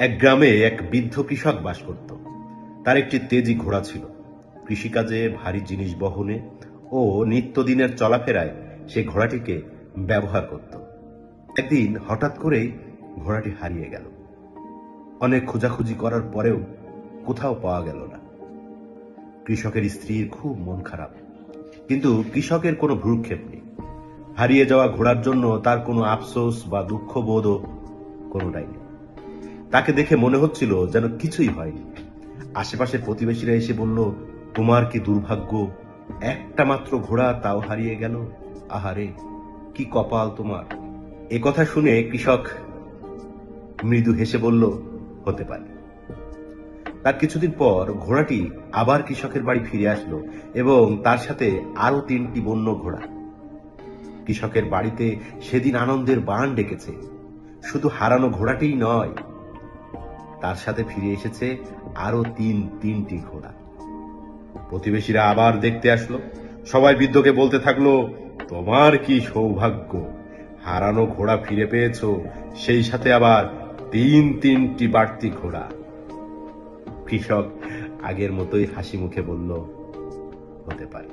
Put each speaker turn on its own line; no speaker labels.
এক গ্রামে এক বৃদ্ধ কৃষক বাস করত। তার একটি তেজি ঘোড়া ছিল। কৃষিকাজে, ভারী জিনিস বহনে ও নিত্যদিনের চলাফেরায় সে ঘোড়াটিকে ব্যবহার করত। একদিন হঠাৎ করেই ঘোড়াটি হারিয়ে গেল। অনেক খোঁজাখুঁজি করার পরেও কোথাও পাওয়া গেল না। কৃষকের স্ত্রীর খুব মন খারাপ, কিন্তু কৃষকের কোনো ভ্রুক্ষেপ নেই। হারিয়ে যাওয়া ঘোড়ার জন্য তার কোনো আফসোস বা দুঃখবোধও কোনোটাই নেই। তাকে দেখে মনে হচ্ছিল যেন কিছুই হয়নি। আশেপাশের প্রতিবেশীরা এসে বলল, তোমার কি দুর্ভাগ্য, একটা মাত্র ঘোড়া, তাও হারিয়ে গেল। আহারে, কি কপাল তোমার। এ কথা শুনে কৃষক মৃদু হেসে বলল, হতে পারে। তার কিছুদিন পর ঘোড়াটি আবার কৃষকের বাড়ি ফিরে আসলো এবং তার সাথে আরো 3টি বন্য ঘোড়া। কৃষকের বাড়িতে সেদিন আনন্দের বান ডেকেছে। শুধু হারানো ঘোড়াটিই নয়, তার সাথে ফিরে এসেছে আরো তিনটি ঘোড়া। প্রতিবেশীরা আবার দেখতে আসলো। সবাই বৃদ্ধকে বলতে থাকলো, তোমার কি সৌভাগ্য, হারানো ঘোড়া ফিরে পেয়েছো, সেই সাথে আবার তিনটি বাড়তি ঘোড়া। কৃষক আগের মতোই হাসি মুখে বলল, হতে পারে।